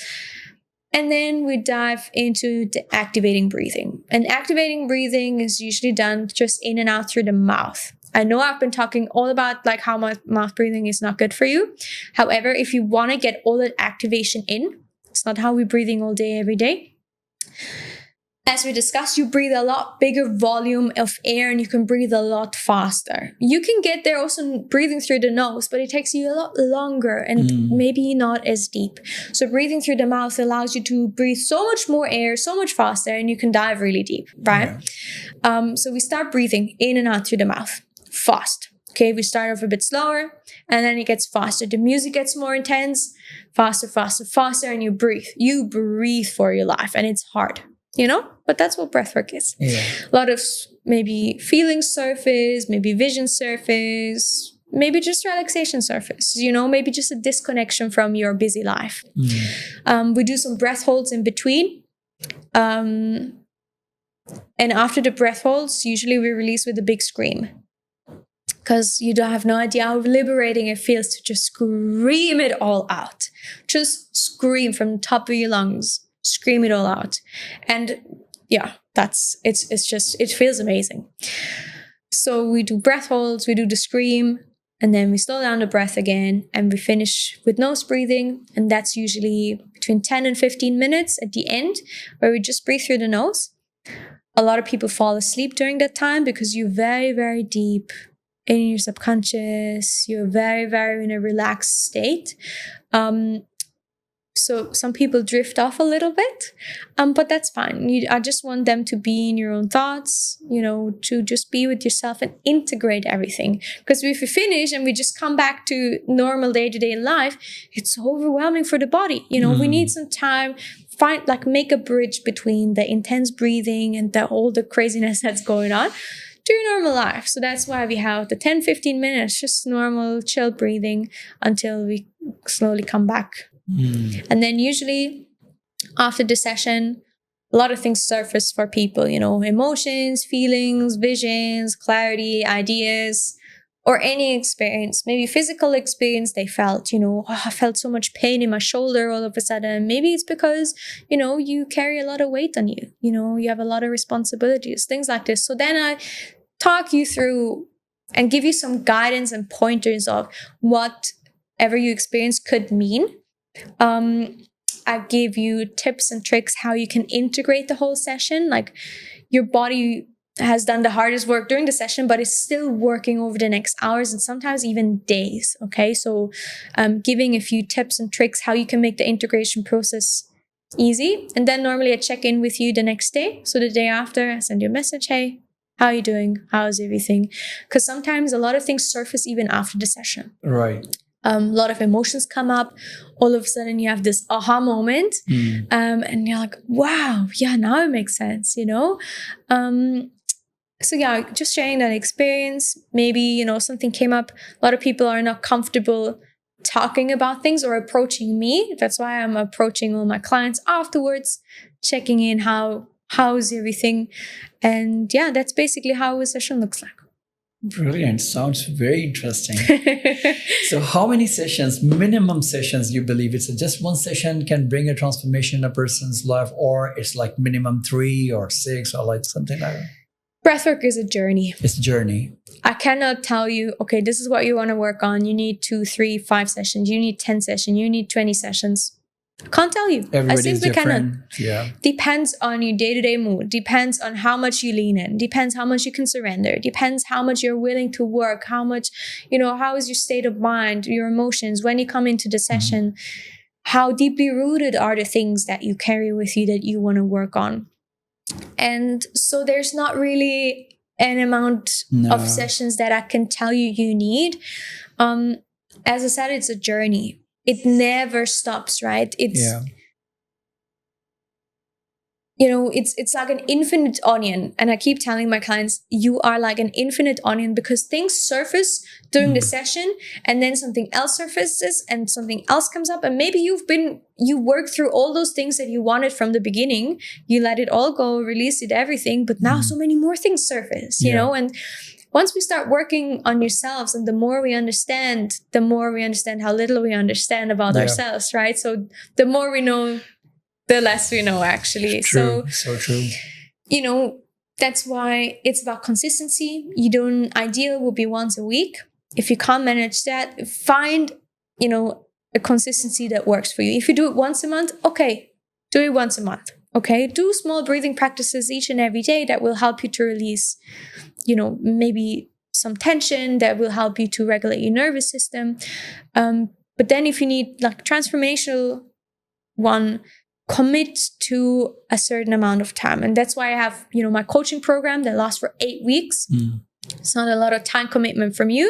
And then we dive into the activating breathing. And activating breathing is usually done just in and out through the mouth. I know I've been talking all about like how mouth breathing is not good for you. However, if you want to get all that activation in, it's not how we're breathing all day, every day. As we discussed, you breathe a lot bigger volume of air and you can breathe a lot faster. You can get there also breathing through the nose, but it takes you a lot longer and maybe not as deep. So breathing through the mouth allows you to breathe so much more air, so much faster, and you can dive really deep, right? Yeah. So we start breathing in and out through the mouth, fast. Okay, we start off a bit slower and then it gets faster. The music gets more intense, faster, faster, faster, and you breathe. You breathe for your life and it's hard. You know, but that's what breathwork is. Yeah. A lot of maybe feelings surface, maybe vision surface, maybe just relaxation surface, you know, maybe just a disconnection from your busy life. We do some breath holds in between. And after the breath holds, usually we release with a big scream. Because you don't have no idea how liberating it feels to just scream it all out. Just scream from the top of your lungs. Scream it all out. And yeah, it feels amazing. So we do breath holds, we do the scream, and then we slow down the breath again, and we finish with nose breathing. And that's usually between 10 and 15 minutes at the end, where we just breathe through the nose. A lot of people fall asleep during that time because you're very, very deep in your subconscious. You're very, very in a relaxed state. So some people drift off a little bit, but that's fine. I just want them to be in your own thoughts, you know, to just be with yourself and integrate everything. Because if we finish and we just come back to normal day-to-day life, it's so overwhelming for the body. You know, we need some time, make a bridge between the intense breathing and all the craziness that's going on to your normal life. So that's why we have the 10-15 minutes, just normal chill breathing until we slowly come back. And then usually after the session, a lot of things surface for people, you know, emotions, feelings, visions, clarity, ideas, or any experience, maybe physical experience they felt, you know, I felt so much pain in my shoulder all of a sudden. Maybe it's because, you know, you carry a lot of weight on you, you know, you have a lot of responsibilities, things like this. So then I talk you through and give you some guidance and pointers of whatever you experience could mean. I give you tips and tricks how you can integrate the whole session. Like your body has done the hardest work during the session, but it's still working over the next hours and sometimes even days. Okay, so giving a few tips and tricks how you can make the integration process easy. And then normally I check in with you the next day. So the day after, I send you a message. Hey, how are you doing? How's everything? Because sometimes a lot of things surface even after the session. Right. A lot of emotions come up. All of a sudden you have this aha moment. And you're like, wow, yeah, now it makes sense, you know? So yeah, just sharing that experience. Maybe, you know, something came up. A lot of people are not comfortable talking about things or approaching me. That's why I'm approaching all my clients afterwards, checking in how's everything. And yeah, that's basically how a session looks like. Brilliant. Sounds very interesting. So how many sessions, minimum sessions you believe it's just one session can bring a transformation in a person's life, or it's like minimum 3 or 6 or like something like that? Breathwork is a journey. It's a journey. I cannot tell you, okay, this is what you want to work on. You need 2, 3, 5 sessions. You need 10 sessions. You need 20 sessions. Can't tell you. Everybody's different. Yeah. Depends on your day-to-day mood. Depends on how much you lean in. Depends how much you can surrender. Depends how much you're willing to work. How much, you know, how is your state of mind, your emotions when you come into the session. How deeply rooted are the things that you carry with you that you want to work on. And so there's not really an amount of sessions that I can tell you need. As I said, it's a journey. It never stops, right? You know, it's like an infinite onion. And I keep telling my clients, you are like an infinite onion, because things surface during the session and then something else surfaces and something else comes up. And maybe you worked through all those things that you wanted from the beginning. You let it all go, release it, everything. But now so many more things surface, you know, and once we start working on yourselves, and the more we understand how little we understand about ourselves, right? So the more we know, the less we know, actually. True. So true. You know, that's why it's about consistency. Ideal would be once a week. If you can't manage that, find, a consistency that works for you. If you do it once a month, okay, do it once a month. Okay, do small breathing practices each and every day that will help you to release, maybe some tension, that will help you to regulate your nervous system. But then if you need like transformational one, commit to a certain amount of time. And that's why I have, my coaching program that lasts for 8 weeks. It's not a lot of time commitment from you,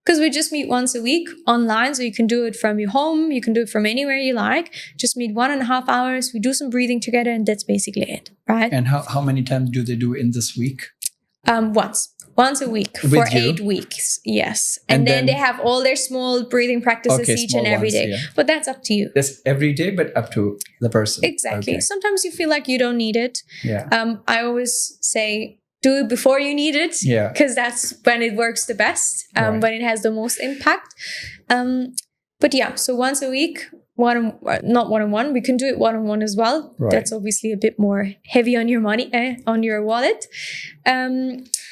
because we just meet once a week online. So you can do it from your home. You can do it from anywhere you like. Just meet 1.5 hours. We do some breathing together, and that's basically it, right? And how many times do they do in this week? Once a week With for you? 8 weeks. Yes. And then they have all their small breathing practices each small and every ones, day. yeah. But that's up to you. That's every day, but up to the person. Exactly. Okay. Sometimes you feel like you don't need it. Yeah. I always say, do it before you need it. Yeah. Because that's when it works the best, Right. when it has the most impact. But yeah, so once a week, not one-on-one. We can do it one-on-one as well. Right. That's obviously a bit more heavy on your money, on your wallet.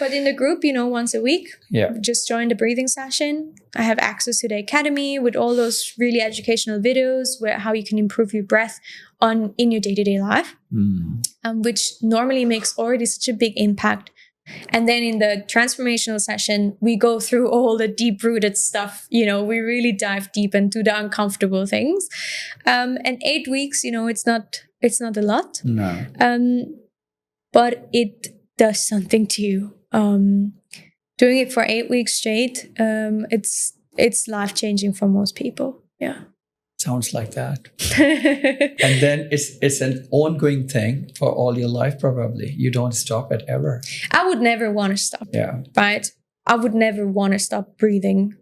But in the group, once a week, Yeah. just join the breathing session. I have access to the academy with all those really educational videos where how you can improve your breath in your day-to-day life, which normally makes already such a big impact. And then in the transformational session, we go through all the deep-rooted stuff. We really dive deep and do the uncomfortable things. And 8 weeks, it's not a lot. No. But it does something to you. Doing it for 8 weeks straight, it's life-changing for most people. Yeah. Sounds like that. And then it's an ongoing thing for all your life, probably. You don't stop it ever. I would never want to stop. Yeah. Right? I would never want to stop breathing,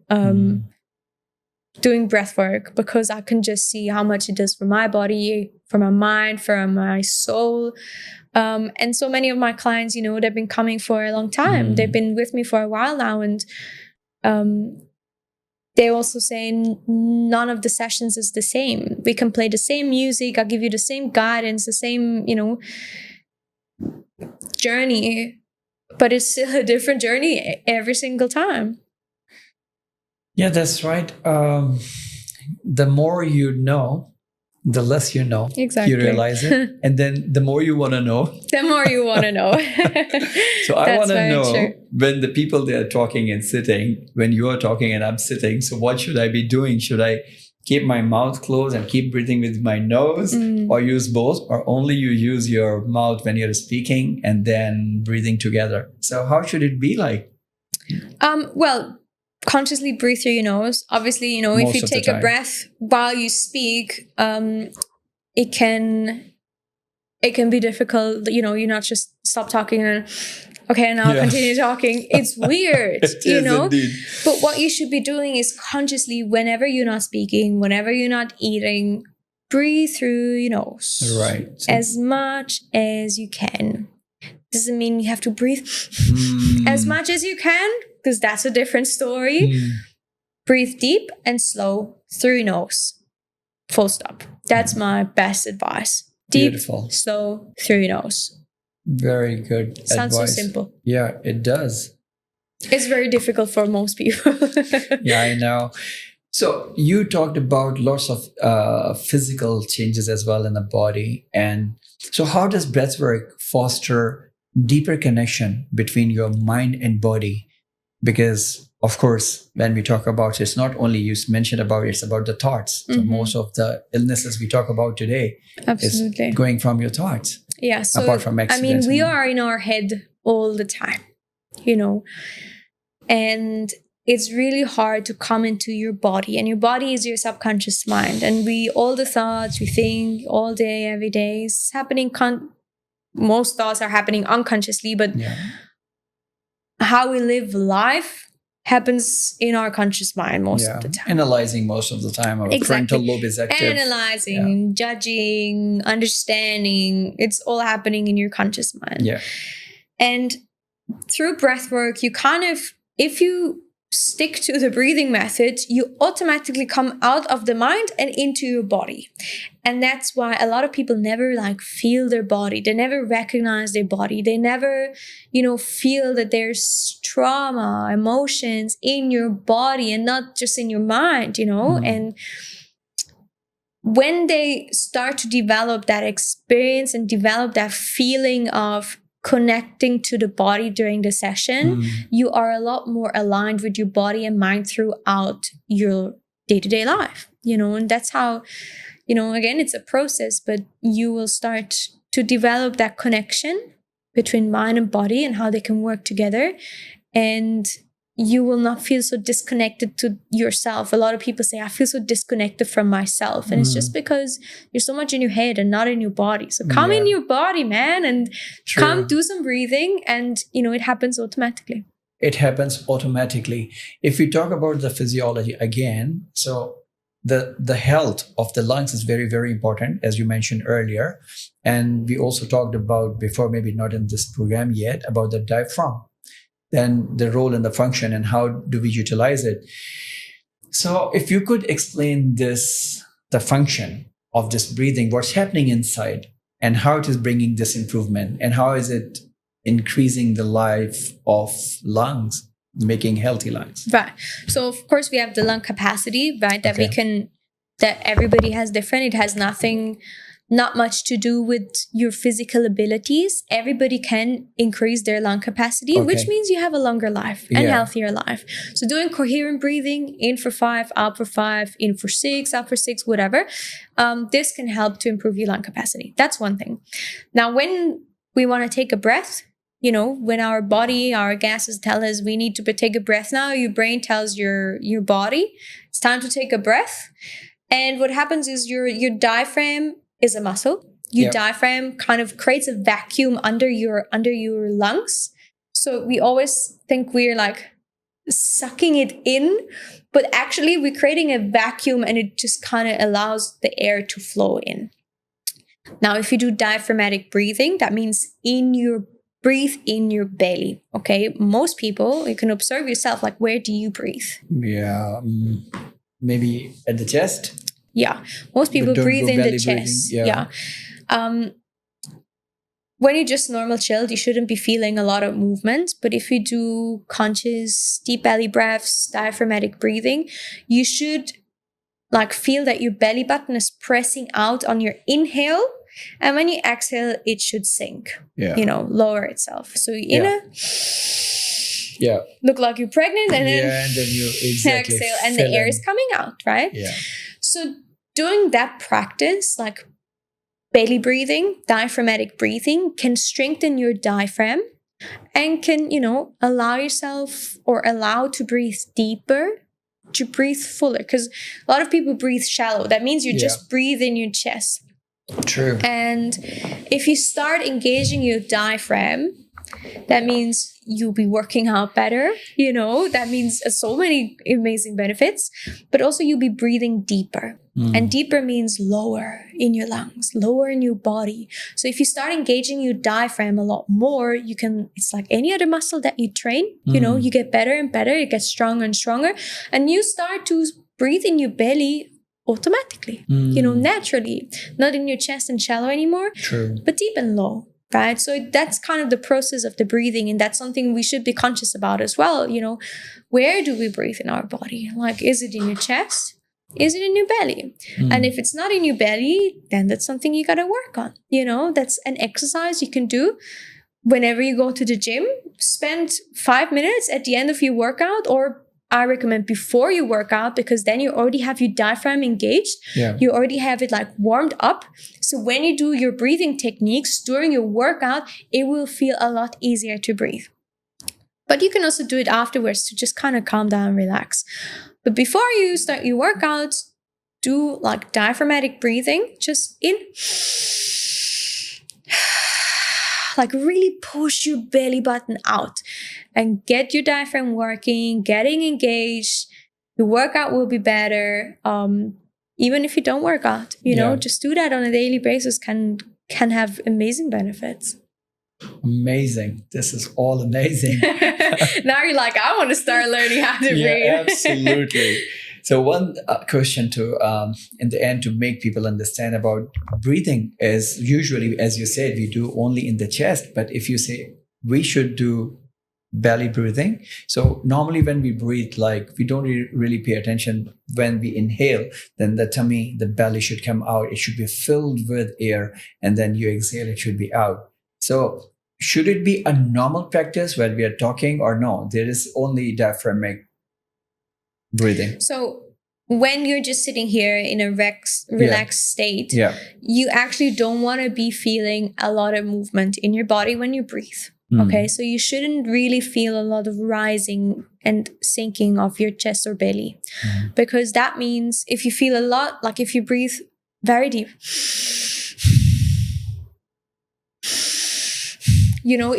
doing breath work, because I can just see how much it does for my body, for my mind, for my soul. And so many of my clients, they've been coming for a long time. They've been with me for a while now. And they also say none of the sessions is the same. We can play the same music. I'll give you the same guidance, the same, journey, but it's still a different journey every single time. Yeah, that's right. The more you know, the less you know. Exactly. You realize it. And then the more you want to know. The more you want to know. So I want to very know true. when the people they are talking and sitting, when you are talking and I'm sitting, so what should I be doing? Should I keep my mouth closed and keep breathing with my nose, or use both, or only you use your mouth when you're speaking and then breathing together? So how should it be like? Well, consciously breathe through your nose. Obviously, if Most you of the take a time. breath while you speak, it can be difficult. You're not just stop talking and okay, now Yeah. continue talking. It's weird, It is indeed. But what you should be doing is consciously, whenever you're not speaking, whenever you're not eating, breathe through your nose. Right. So- As much as you can. Doesn't mean you have to breathe as much as you can, because that's a different story. Breathe deep and slow through your nose. Full stop. That's my best advice. Deep, Beautiful. slow, through your nose. Very good Sounds advice. so simple. Yeah, it does. It's very difficult for most people. Yeah, I know. So you talked about lots of physical changes as well in the body. And so how does breathwork foster deeper connection between your mind and body? Because of course, when we talk about it's not only you mentioned about it's about the thoughts. So most of the illnesses we talk about today Absolutely. is going from your thoughts. Yeah. So, Apart from accidents we and- are in our head all the time, and it's really hard to come into your body, and your body is your subconscious mind. And all the thoughts we think all day, every day is happening. Most thoughts are happening unconsciously, but Yeah. how we live life happens in our conscious mind most Yeah. of the time. Analyzing most of the time. Our Exactly. frontal lobe is active. Analyzing, judging, understanding, it's all happening in your conscious mind. Yeah. And through breath work, you kind of, if you stick to the breathing method, you automatically come out of the mind and into your body. And that's why a lot of people never like feel their body. They never recognize their body. They never, feel that there's trauma, emotions in your body and not just in your mind, And when they start to develop that experience and develop that feeling of connecting to the body during the session, you are a lot more aligned with your body and mind throughout your day-to-day life, and that's how, again, it's a process, but you will start to develop that connection between mind and body and how they can work together. And you will not feel so disconnected to yourself. A lot of people say, I feel so disconnected from myself. And it's just because you're so much in your head and not in your body. So come in your body, man, and come do some breathing. And, it happens automatically. It happens automatically. If we talk about the physiology again, so the health of the lungs is very, very important, as you mentioned earlier. And we also talked about before, maybe not in this program yet, about the diaphragm. Then the role and the function and how do we utilize it. So if you could explain the function of this breathing, what's happening inside and how it is bringing this improvement and how is it increasing the life of lungs, making healthy lungs. Right. So of course we have the lung capacity, right? That that everybody has different. It has not much to do with your physical abilities. Everybody can increase their lung capacity, which means you have a longer life and healthier life. So doing coherent breathing, in for 5, out for 5, in for 6, out for 6, whatever. This can help to improve your lung capacity. That's one thing. Now, when we want to take a breath, when our body, our gases tell us we need to take a breath now, your brain tells your body, it's time to take a breath. And what happens is your diaphragm is a muscle. Your diaphragm kind of creates a vacuum under your lungs. So we always think we're like sucking it in, but actually we're creating a vacuum and it just kind of allows the air to flow in. Now, if you do diaphragmatic breathing, that means breathe in your belly. Okay. Most people, you can observe yourself, like, where do you breathe? Yeah. Maybe at the chest. Yeah, most people breathe in the chest. Yeah. When you just normal chilled, you shouldn't be feeling a lot of movement. But if you do conscious, deep belly breaths, diaphragmatic breathing, you should feel that your belly button is pressing out on your inhale. And when you exhale, it should sink, lower itself. So you look like you're pregnant and then you exhale and the air is coming out, right? Yeah. So doing that practice, like belly breathing, diaphragmatic breathing, can strengthen your diaphragm and can, allow yourself or allow to breathe deeper, to breathe fuller. Because a lot of people breathe shallow. That means you just breathe in your chest. True. And if you start engaging your diaphragm, that means you'll be working out better, that means so many amazing benefits, but also you'll be breathing deeper. And deeper means lower in your lungs, lower in your body. So if you start engaging your diaphragm a lot more, it's like any other muscle that you train, you get better and better, it gets stronger and stronger, and you start to breathe in your belly automatically, naturally, not in your chest and shallow anymore, but deep and low. Right. So that's kind of the process of the breathing. And that's something we should be conscious about as well. Where do we breathe in our body? Like, is it in your chest? Is it in your belly? And if it's not in your belly, then that's something you got to work on. That's an exercise you can do whenever you go to the gym. Spend 5 minutes at the end of your workout, or I recommend before you work out, because then you already have your diaphragm engaged. Yeah. You already have it warmed up. So when you do your breathing techniques during your workout, it will feel a lot easier to breathe. But you can also do it afterwards to just kind of calm down and relax. But before you start your workout, do diaphragmatic breathing, just in. Really push your belly button out and get your diaphragm working, getting engaged. Your workout will be better. Even if you don't work out, just do that on a daily basis can have amazing benefits. Amazing. This is all amazing. Now you're like, I want to start learning how to breathe. Absolutely. So one question to in the end to make people understand about breathing is usually, as you said, we do only in the chest. But if you say we should do belly breathing, so normally when we breathe, like we don't really pay attention when we inhale, then the tummy, the belly should come out. It should be filled with air, and then you exhale, it should be out. So should it be a normal practice when we are talking, or no? There is only diaphragmatic breathing. So when you're just sitting here in a relaxed state, you actually don't want to be feeling a lot of movement in your body when you breathe. Okay, so you shouldn't really feel a lot of rising and sinking of your chest or belly, because that means if you feel a lot, like if you breathe very deep, you know,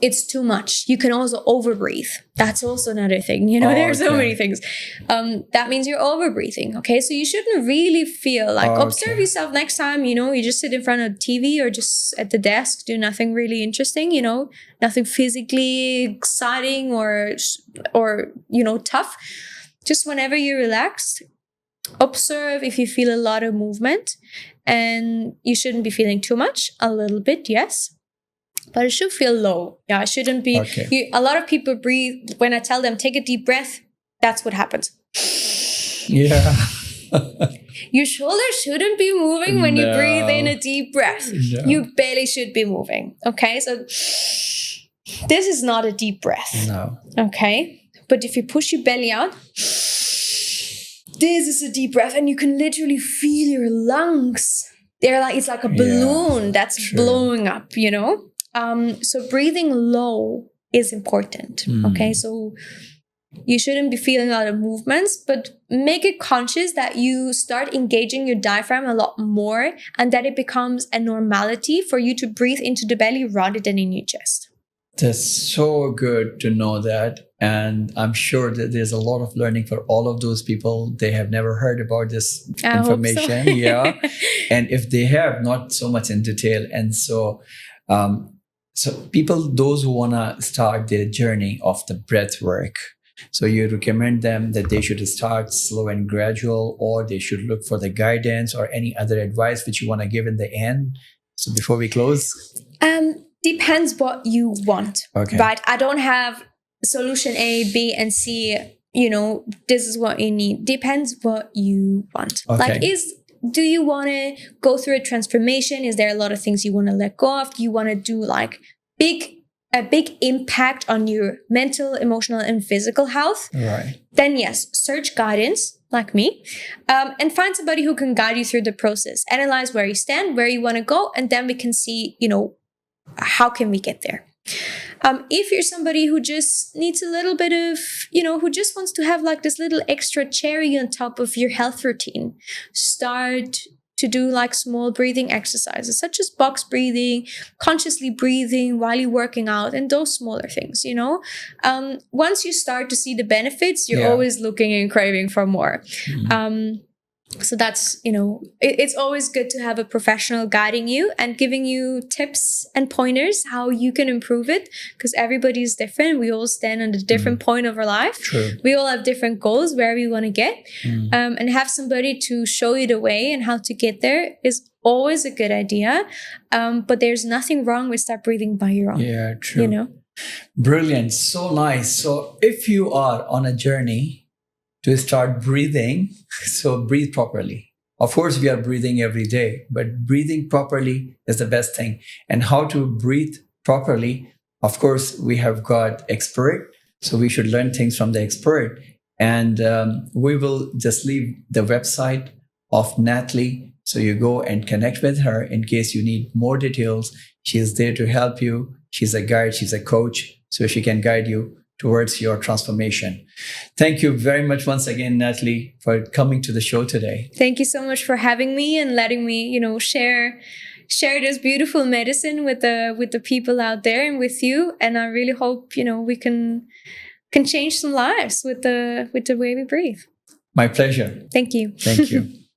it's too much. You can also overbreathe. That's also another thing. You know, there are so many things. That means you're overbreathing. Okay, so you shouldn't really feel like observe yourself next time. You know, you just sit in front of TV or just at the desk, do nothing really interesting. You know, nothing physically exciting or you know, tough. Just whenever you're relaxed, observe if you feel a lot of movement, and you shouldn't be feeling too much. A little bit, yes. But it should feel low. Yeah, it shouldn't be. A lot of people breathe. When I tell them, take a deep breath, that's what happens. Yeah. Your shoulders shouldn't be moving when you breathe in a deep breath. No. Your belly should be moving. Okay, so this is not a deep breath. No. Okay, but if you push your belly out, this is a deep breath, and you can literally feel your lungs. They're like, it's like a balloon that's blowing up, you know? So breathing low is important. Okay, so you shouldn't be feeling a lot of movements, but make it conscious that you start engaging your diaphragm a lot more, and that it becomes a normality for you to breathe into the belly rather than in your chest. That's so good to know that. And I'm sure that there's a lot of learning for all of those people. They have never heard about this information. So. Yeah. And if they have, not so much in detail. And so, so people, those who want to start their journey of the breath work, so you recommend them that they should start slow and gradual, or they should look for the guidance or any other advice which you want to give in the end. So before we close. Depends what you want, right? I don't have solution A, B, and C. You know, this is what you need. Depends what you want. Like, do you want to go through a transformation? Is there a lot of things you want to let go of? Do you want to do like a big impact on your mental, emotional, and physical health? Right. Then yes, search guidance like me, and find somebody who can guide you through the process. Analyze where you stand, where you want to go, and then we can see, you know, how can we get there? If you're somebody who just needs a little bit of, you know, who just wants to have like this little extra cherry on top of your health routine, start to do like small breathing exercises such as box breathing, consciously breathing while you're working out, and those smaller things, you know. Once you start to see the benefits, you're always looking and craving for more. So that's, you know, it's always good to have a professional guiding you and giving you tips and pointers how you can improve it, because everybody is different. We all stand at a different point of our life. True. We all have different goals where we want to get, and have somebody to show you the way and how to get there is always a good idea. But there's nothing wrong with start breathing by your own. Yeah, true. You know? Brilliant. So nice. So if you are on a journey to start breathing, so breathe properly. Of course, we are breathing every day, but breathing properly is the best thing. And how to breathe properly, of course, we have got expert, so we should learn things from the expert. And we will just leave the website of Natalie, so you go and connect with her in case you need more details. She is there to help you. She's a guide, she's a coach, so she can guide you towards your transformation. Thank you very much once again, Natalie, for coming to the show today. Thank you so much for having me and letting me, you know, share this beautiful medicine with the people out there and with you. And I really hope, you know, we can change some lives with the way we breathe. My pleasure. Thank you. Thank you.